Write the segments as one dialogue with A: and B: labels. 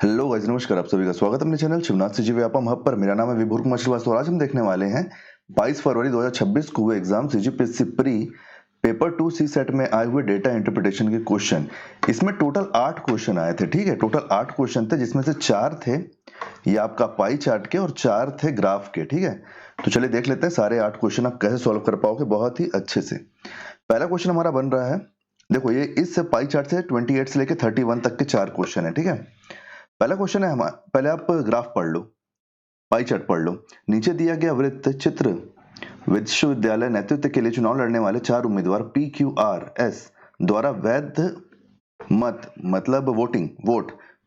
A: Hello guys, नमस्कार। आप सभी का स्वागत है अपने चैनल शिवनाथ से जी व्यापम हब पर। मेरा नाम है विभोर कुमार श्रीवास्तव और आज हम देखने वाले हैं 22 फरवरी 2026 को हुए एग्जाम सीजीपीएससी प्री पेपर 2 सी सेट में आए हुए डेटा इंटरप्रिटेशन के क्वेश्चन। इसमें टोटल 8 क्वेश्चन आए थे। ठीक है, टोटल 8 क्वेश्चन थे जिसमें से 4 थे ये आपका पाई चार्ट के और 4 थे ग्राफ के। ठीक है, तो चलिए देख लेते हैं सारे 8 क्वेश्चन आप कैसे सॉल्व कर पाओगे बहुत ही अच्छे से। पहला क्वेश्चन हमारा बन रहा है, देखो ये इस पाई चार्ट से 28 से लेकर 31 तक के 4 क्वेश्चन है। ठीक है, पहला क्वेश्चन है हमारा, पहले आप ग्राफ पढ़ लो, पाई चार्ट पढ़ लो। नीचे दिया गया वृत्त चित्र विश्वविद्यालय नेतृत्व के लिए चुनाव लड़ने वाले 4 उम्मीदवार PQRS द्वारा वैध मत मतलब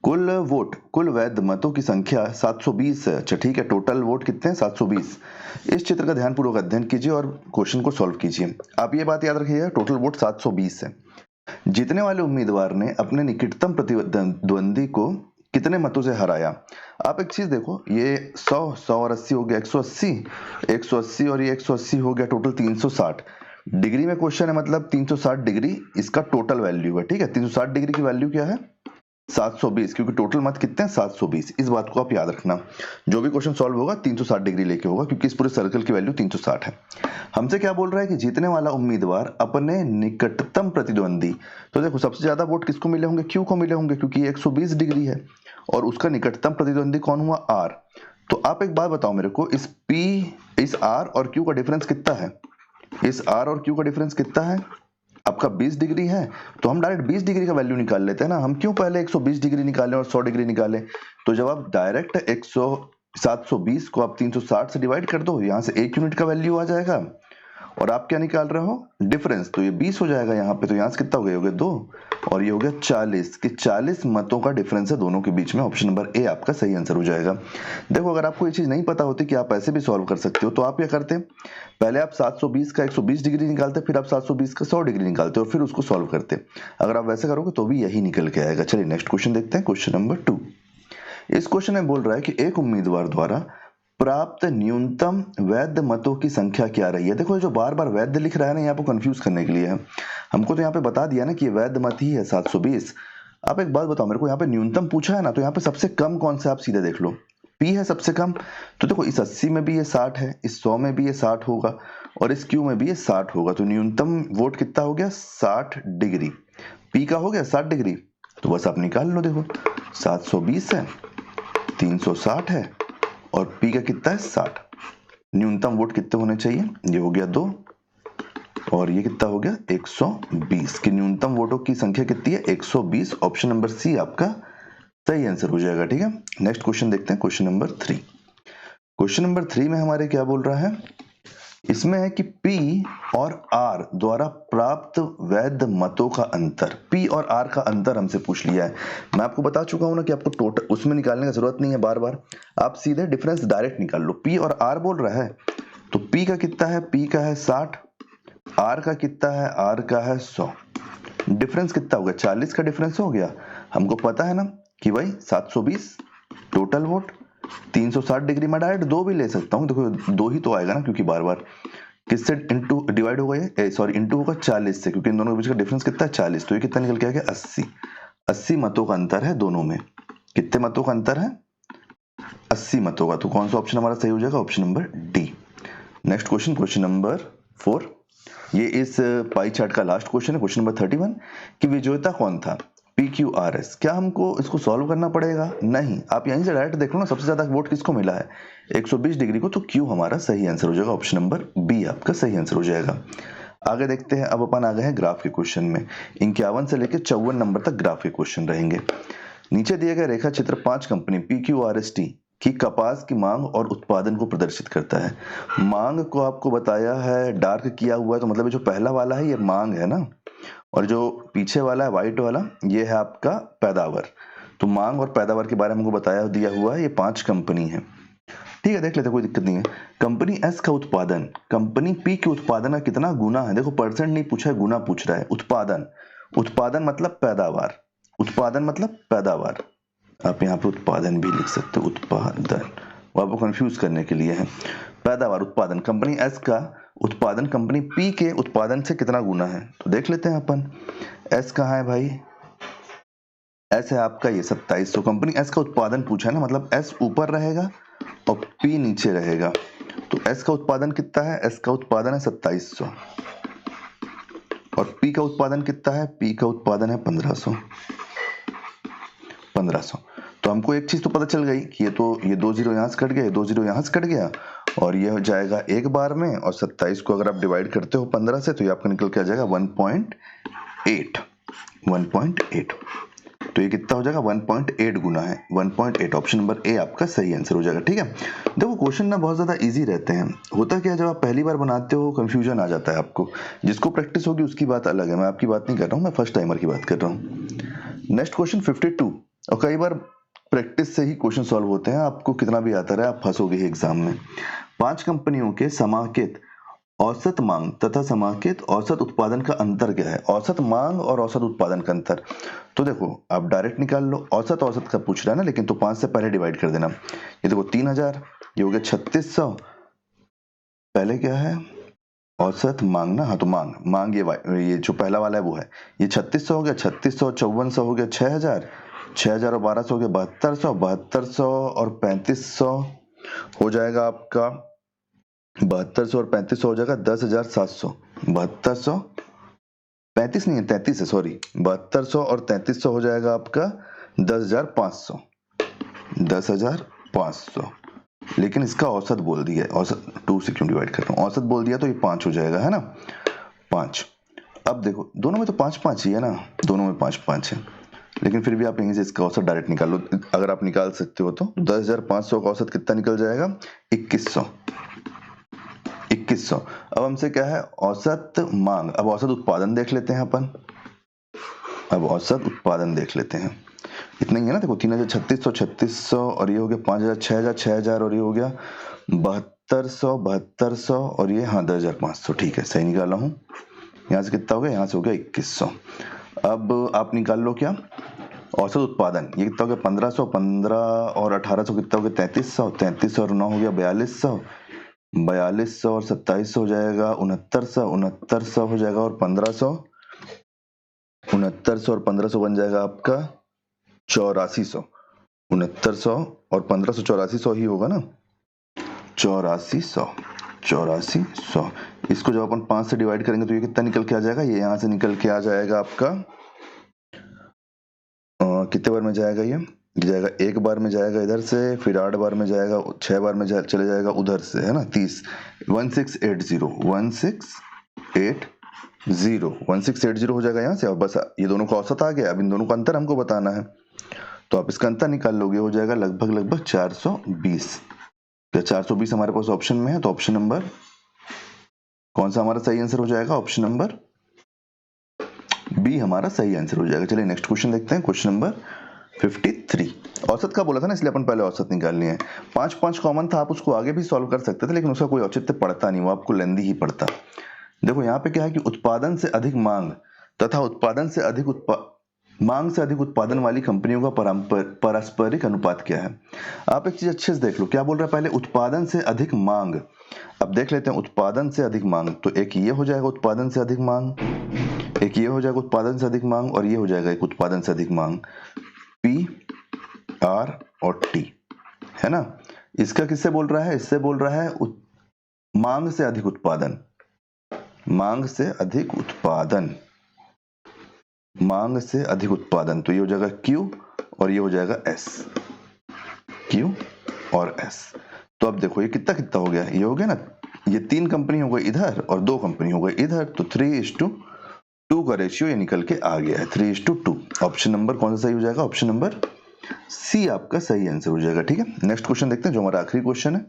A: कुल वैध मतों की संख्या 720 है। अच्छा ठीक है, टोटल वोट कितने हैं? 720। इस चित्र का ध्यानपूर्वक अध्ययन कीजिए और क्वेश्चन को सॉल्व कीजिए। आप ये बात याद रखिएगा, टोटल वोट 720 है। जीतने वाले उम्मीदवार ने अपने निकटतम प्रतिद्वंदी को कितने मतों से हराया? आप एक चीज देखो, ये 100 और 80 हो गया 180 और ये 180 हो गया टोटल 360 डिग्री में क्वेश्चन है, मतलब 360 डिग्री इसका टोटल वैल्यू है। ठीक है, 360 डिग्री की वैल्यू क्या है? 720, क्योंकि टोटल मत कितने हैं? 720। इस बात को आप याद रखना, जो भी क्वेश्चन सॉल्व होगा 360 डिग्री लेके होगा, क्योंकि इस पूरे सर्कल की वैल्यू 360 है। हमसे क्या बोल रहा है कि जीतने वाला उम्मीदवार अपने निकटतम प्रतिद्वंदी, तो देखो सबसे ज्यादा वोट किसको मिले होंगे? क्यू को मिले होंगे, क्योंकि 120 डिग्री है और उसका निकटतम प्रतिद्वंदी कौन हुआ? आर। तो आप एक बात बताओ मेरे को, इस आर और क्यू का डिफरेंस कितना है? इस आर और क्यू का डिफरेंस कितना है? आपका 20 डिग्री है, तो हम डायरेक्ट 20 डिग्री का वैल्यू निकाल लेते हैं ना। हम क्यों पहले 120 डिग्री निकालें और 100 डिग्री निकालें? तो जब आप डायरेक्ट 720 को आप 360 से डिवाइड कर दो, यहां से 1 यूनिट का वैल्यू आ जाएगा और आप क्या निकाल रहे हो? डिफरेंस। तो ये 20 हो जाएगा यहाँ पे, तो यहाँ से कितना हो गया? 2 और ये हो गया 40 कि 40 मतों का डिफरेंस है दोनों के बीच में। ऑप्शन नंबर ए आपका सही आंसर हो जाएगा। देखो अगर आपको ये चीज नहीं पता होती कि आप ऐसे भी सॉल्व कर सकते हो, तो आप क्या करते? पहले आप 720 का 120 डिग्री निकालते, फिर आप 720 का 100 डिग्री निकालते और फिर उसको सॉल्व करते। अगर आप वैसे करोगे तो भी यही निकल के आएगा। चलिए नेक्स्ट क्वेश्चन देखते हैं, क्वेश्चन नंबर 2। इस क्वेश्चन में बोल रहा है कि एक उम्मीदवार द्वारा प्राप्त न्यूनतम वैध मतों की संख्या क्या रही है? देखो ये जो बार बार वैध लिख रहा है ना, यहाँ पे कंफ्यूज करने के लिए है। हमको तो यहाँ पे बता दिया ना कि ये वैध मत ही है 720। आप एक बात बताओ मेरे को, यहाँ पे न्यूनतम पूछा है ना, तो यहाँ पे सबसे कम कौन सा? आप सीधे देख लो, P है सबसे कम। तो देखो इस 80 में भी ये 60 है, इस 100 में भी ये 60 होगा और इस Q में भी ये 60 होगा। तो न्यूनतम वोट कितना हो गया? 60 डिग्री। P का हो गया 60 डिग्री, तो बस आप निकाल लो। देखो 720 है, 360 है और P का कितना है? 60। न्यूनतम वोट कितने होने चाहिए? ये हो गया 2 और ये कितना हो गया? 120 की न्यूनतम वोटों की संख्या कितनी है? 120। ऑप्शन नंबर सी आपका सही आंसर हो जाएगा। ठीक है, नेक्स्ट क्वेश्चन देखते हैं, क्वेश्चन नंबर 3। क्वेश्चन नंबर 3 में हमारे क्या बोल रहा है? इसमें है कि P और R द्वारा प्राप्त वैध मतों का अंतर। P और R का अंतर हमसे पूछ लिया है। मैं आपको बता चुका हूं ना कि आपको टोटल उसमें निकालने की जरूरत नहीं है बार बार, आप सीधे डिफरेंस डायरेक्ट निकाल लो। P और R बोल रहा है, तो P का कितना है? P का है 60, R का कितना है? R का है 100। डिफरेंस कितना हो गया? 40 का डिफरेंस हो गया। हमको पता है ना कि भाई 720 टोटल वोट, 360 डिग्री में डायरेक्ट 2 भी ले सकता हूँ। देखो 2 ही तो आएगा ना, क्योंकि बार बार किससे इंटू डिवाइड होगा? ये सॉरी इंटू होगा 40 से, क्योंकि इन दोनों के बीच का डिफरेंस कितना है? 40। तो ये कितना निकल के आ गया? 80 मतों का अंतर है दोनों में। कितने मतों का अंतर है? 80 मतों का। तो कौन सा ऑप्शन हमारा सही हो जाएगा? Option number D. Next question, question number 4। ये इस पाई चार्ट का लास्ट क्वेश्चन है, क्वेश्चन नंबर 31 कि विजेता कौन था? PQRS। क्या हमको इसको सॉल्व करना पड़ेगा? नहीं, आप यहीं से डायरेक्ट देख लो ना, सबसे ज्यादा वोट किसको मिला है? 120 डिग्री को। तो Q हमारा सही आंसर हो जाएगा। ऑप्शन नंबर बी आपका सही आंसर हो जाएगा। आगे देखते हैं, अब अपन आ गए हैं ग्राफ के क्वेश्चन में। 51 से लेकर 54 नंबर तक ग्राफ के क्वेश्चन रहेंगे। नीचे दिए गए रेखा चित्र 5 कंपनी PQRST की कपास की मांग और उत्पादन को प्रदर्शित करता है। मांग को आपको बताया है, डार्क किया हुआ है, तो मतलब ये जो पहला वाला है ये मांग है ना, और जो पीछे वाला है व्हाइट वाला ये है आपका पैदावार। तो मांग और पैदावार के बारे में हमको बताया दिया हुआ है, ये 5 कंपनी है। ठीक है, देख लेते, कोई दिक्कत नहीं है। कंपनी एस का उत्पादन कंपनी पी के उत्पादन का कितना गुना है? देखो परसेंट नहीं पूछा है, गुना पूछ रहा है। उत्पादन मतलब पैदावार, उत्पादन मतलब पैदावार। आप यहाँ पे उत्पादन भी लिख सकते हो, उत्पादन, वो आपको कंफ्यूज करने के लिए है। पैदावार उत्पादन, कंपनी एस का उत्पादन कंपनी पी के उत्पादन से कितना गुना है? तो देख लेते हैं अपन। एस कहाँ है भाई? एस है आपका ये 2700। कंपनी एस का उत्पादन पूछा है ना, मतलब एस ऊपर रहेगा और पी नीचे रहेगा। तो एस का उत्पादन कितना है? एस का उत्पादन है 2700 और पी का उत्पादन कितना है? पी का उत्पादन है 1500। तो हमको एक चीज तो पता चल गई कि ये 2 जीरो यहां से कट गया, 2 जीरो यहां से कट गया और ये हो जाएगा एक बार में। और 27 को अगर आप डिवाइड करते हो 15 से तो ये आपका निकल के आ जाएगा 1.8। तो ये कितना हो जाएगा? 1.8 गुना है 1.8। ऑप्शन नंबर ए आपका सही आंसर हो जाएगा। ठीक है, देखो क्वेश्चन ना बहुत ज्यादा इजी रहते हैं। होता क्या है, जब आप पहली बार बनाते हो कंफ्यूजन आ जाता है आपको। जिसको प्रैक्टिस होगी उसकी बात अलग है, मैं आपकी बात नहीं कर रहा हूँ, मैं फर्स्ट टाइमर की बात कर रहा हूँ। Next question 52। और कई बार प्रैक्टिस से ही क्वेश्चन सॉल्व होते हैं, आपको कितना भी आता रहे आप फंसोगे ही एग्जाम में। 5 कंपनियों के समाकेत औसत मांग तथा समाकेत औसत उत्पादन का अंतर क्या है? औसत मांग और औसत उत्पादन का अंतर, तो देखो आप डायरेक्ट निकाल लो। औसत औसत का पूछ रहा है ना, लेकिन तो 5 से पहले डिवाइड कर देना। ये देखो 3000, ये हो गया 3600। पहले क्या है? औसत मांग ना, हाँ तो मांग ये जो पहला वाला है वो है। ये 3600 हो गया, 3600 5400 हो गया 6000, 6000 और 1200 हो गया 7200, 7200 और 3500 हो जाएगा आपका 7200 और 3500 हो जाएगा 10,700। 7200 35 नहीं है 33 है, सॉरी। 7200 और 3300 हो जाएगा आपका 10,500। 10,500, लेकिन इसका औसत बोल दिया है। औसत 2 से क्यों डिवाइड कर रहा हूँ? औसत बोल दिया तो ये 5 हो जाएगा, है ना? 5। अब देखो दोनों में तो 5-5 ही है ना, दोनों में 5-5 है, लेकिन फिर भी आप यहीं से इसका औसत डायरेक्ट निकाल लो। अगर आप निकाल सकते हो तो 10,500 का औसत कितना निकल जाएगा? 2100। 2100। अब हमसे क्या है? औसत मांग। अब औसत उत्पादन देख लेते हैं अपन। अब औसत उत्पादन देख लेते हैं। इतना ही है ना, देखो 3600 3600 और ये हो गया 5000 6000 6000 और ये हो गया 7200 7200 और ये हाँ 10,500। ठीक है, सही निकाला हूँ। यहाँ से कितना हो गया? यहाँ से हो गया 2100। अब आप निकाल लो क्या? औसत उत्पादन। ये कितना हो गया? 1500, 15 और 1800 कितना हो गया? 3300, 3300 और 9 हो गया 4200, 4200 और 2700 हो जाएगा 6900, 6900 हो जाएगा और 1500, 6900 और 1500 बन जाएगा आपका 8400। 6900 और 1500 8400 ही होगा ना? 8400, 8400। इसको जब अपन 5 से डिवाइड करेंगे तो ये कितना निकल के आ जाएगा? ये यहां से निकल के आ जाएगा आपका कितने बार में जाएगा? ये जाएगा एक बार में जाएगा इधर से, फिर 8 बार में जाएगा, 6 बार में चले जाएगा उधर से, है ना? 30। 1680 1680 हो जाएगा यहाँ से। और बस ये दोनों का औसत आ गया। अब इन दोनों का अंतर हमको बताना है, तो आप इसका अंतर निकाल लोगे, हो जाएगा लगभग 420। क्या 420 हमारे पास ऑप्शन में है? तो ऑप्शन नंबर कौन सा हमारा सही आंसर हो जाएगा? ऑप्शन नंबर बी हमारा सही आंसर हो जाएगा। चलिए नेक्स्ट क्वेश्चन देखते हैं। Question number 53। औसत का बोला था ना, इसलिए अपन पहले औसत निकाल लिए हैं। 5-5 कॉमन था, आप उसको आगे भी सॉल्व कर सकते थे, लेकिन उसका कोई औचित्य पड़ता नहीं, वो आपको लेंदी ही पड़ता। देखो यहाँ पे क्या है कि उत्पादन से अधिक मांग तथा मांग से अधिक उत्पादन वाली कंपनियों का पारस्परिक अनुपात क्या है? आप एक चीज अच्छे से देख लो, क्या बोल रहा है पहले? उत्पादन से अधिक मांग। अब देख लेते हैं उत्पादन से अधिक मांग, तो एक ये हो जाएगा उत्पादन से अधिक मांग, एक ये हो जाएगा उत्पादन से अधिक मांग, और ये हो जाएगा एक उत्पादन से अधिक मांग। पी, आर और टी, है ना? इसका किससे बोल रहा है? इससे बोल रहा है मांग से अधिक उत्पादन। मांग से अधिक उत्पादन, मांग से अधिक उत्पादन, तो ये हो जाएगा Q और ये हो जाएगा S। Q और S। तो अब देखो ये कितना कितना हो गया? ये हो गया ना, ये 3 कंपनी हो गई इधर और 2 कंपनी हो गई इधर, तो 3:2 का रेशियो ये निकल के आ गया है, 3:2। ऑप्शन नंबर कौन सा सही हो जाएगा? ऑप्शन नंबर सी आपका सही आंसर हो जाएगा। ठीक है, नेक्स्ट क्वेश्चन देखते हैं जो हमारा आखिरी क्वेश्चन है।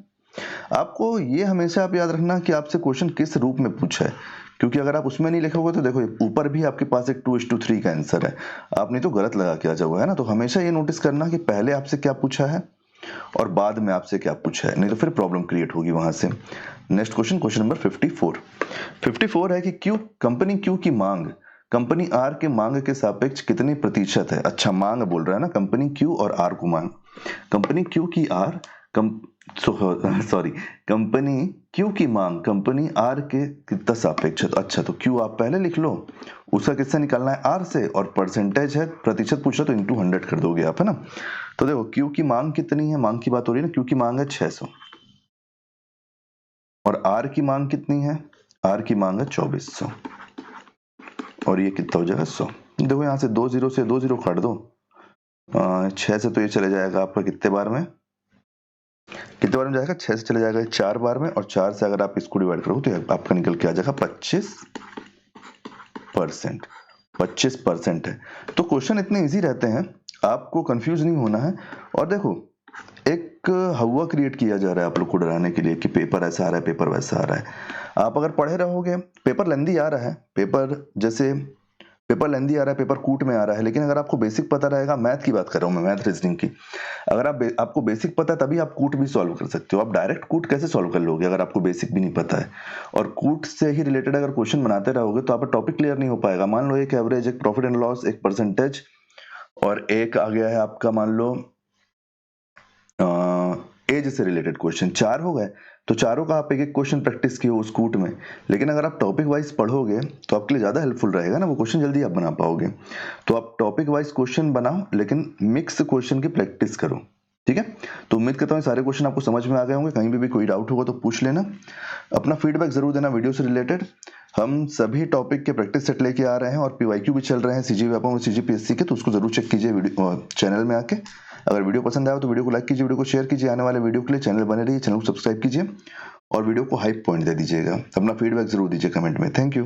A: आपको ये हमेशा आप याद रखना कि आपसे क्वेश्चन किस रूप में पूछा है, क्योंकि अगर आप उसमें नहीं लिखोगे तो देखो ऊपर भी आपके पास एक 2:3 का आंसर है, आपने तो गलत लगा के आ जाओगे, है ना? तो हमेशा ये नोटिस करना कि पहले आपसे क्या पूछा है और बाद में आपसे क्या पूछा है, नहीं तो फिर प्रॉब्लम क्रिएट होगी वहां से। नेक्स्ट क्वेश्चन, क्वेश्चन नंबर 54 है कि कंपनी क्यू की मांग कंपनी आर के मांग के सापेक्ष कितने प्रतिशत है? अच्छा, मांग बोल रहा है ना, कंपनी क्यू और आर को मांग। कंपनी क्यू की सॉरी, कंपनी क्यू की मांग कंपनी आर के कितना सापेक्ष है। तो अच्छा, तो क्यू आप पहले लिख लो, उसका किससे निकालना है, आर से, और परसेंटेज है, प्रतिशत पूछ रहा तो इंटू 100 कर दोगे आप, है ना। तो देखो क्यू की मांग कितनी है, मांग की बात हो रही है ना, क्यू की मांग है 600 और आर की मांग कितनी है, आर की मांग है 2400 और ये कितना हो जाएगा 100। देखो यहाँ से 2 0 से 2 0 काट दो, 6 से तो ये चले जाएगा आपका कितने बार में, कितने बार में जाएगा, 6 से चले जाएगा 4 बार में, और 4 से अगर आप इसको डिवाइड करोगे तो आपका निकल के आ जाएगा 25%। 25% है। तो क्वेश्चन इतने इजी रहते हैं, आपको कंफ्यूज नहीं होना है। और देखो एक हवा क्रिएट किया जा रहा है आप लोग को डराने के लिए कि पेपर ऐसा आ रहा है, पेपर वैसा आ रहा है। आप अगर पढ़े रहोगे, पेपर लेंदी आ रहा है, पेपर जैसे पेपर लेंदी आ रहा है, पेपर कूट में आ रहा है, लेकिन अगर आपको बेसिक पता रहेगा, मैथ की बात कर रहा हूँ मैं, मैथ रीजनिंग की, अगर आपको बेसिक पता है तभी आप कूट भी सॉल्व कर सकते हो। आप डायरेक्ट कूट कैसे सॉल्व कर लोगे अगर आपको बेसिक भी नहीं पता है। और कूट से ही रिलेटेड अगर क्वेश्चन बनाते रहोगे तो आपका टॉपिक क्लियर नहीं हो पाएगा। मान लो एक एवरेज, एक प्रॉफिट एंड लॉस, एक परसेंटेज, और एक आ गया है आपका मान लो एज से रिलेटेड क्वेश्चन, 4 हो गए। तो चारों का आप एक एक क्वेश्चन प्रैक्टिस किए उस कूट में। लेकिन अगर आप टॉपिक वाइज पढ़ोगे तो आपके लिए ज्यादा हेल्पफुल रहेगा ना, वो क्वेश्चन जल्दी आप बना पाओगे। तो आप टॉपिक वाइज क्वेश्चन बनाओ, लेकिन मिक्स क्वेश्चन की प्रैक्टिस करो, ठीक है। तो उम्मीद करता हूँ सारे क्वेश्चन आपको समझ में आ गए होंगे। कहीं भी कोई डाउट होगा तो पूछ लेना। अपना फीडबैक जरूर देना वीडियो से रिलेटेड। हम सभी टॉपिक के प्रैक्टिस सेट लेके आ रहे हैं और पीवाईक्यू भी चल रहे हैं सीजी व्यापम और सीजीपीएससी के, तो उसको जरूर चेक कीजिए वीडियो चैनल में आके। अगर वीडियो पसंद आया तो वीडियो को लाइक कीजिए, वीडियो को शेयर कीजिए। आने वाले वीडियो के लिए चैनल बने रहिए, चैनल को सब्सक्राइब कीजिए और वीडियो को हाइप पॉइंट दे दीजिएगा। अपना फीडबैक जरूर दीजिए कमेंट में। Thank you.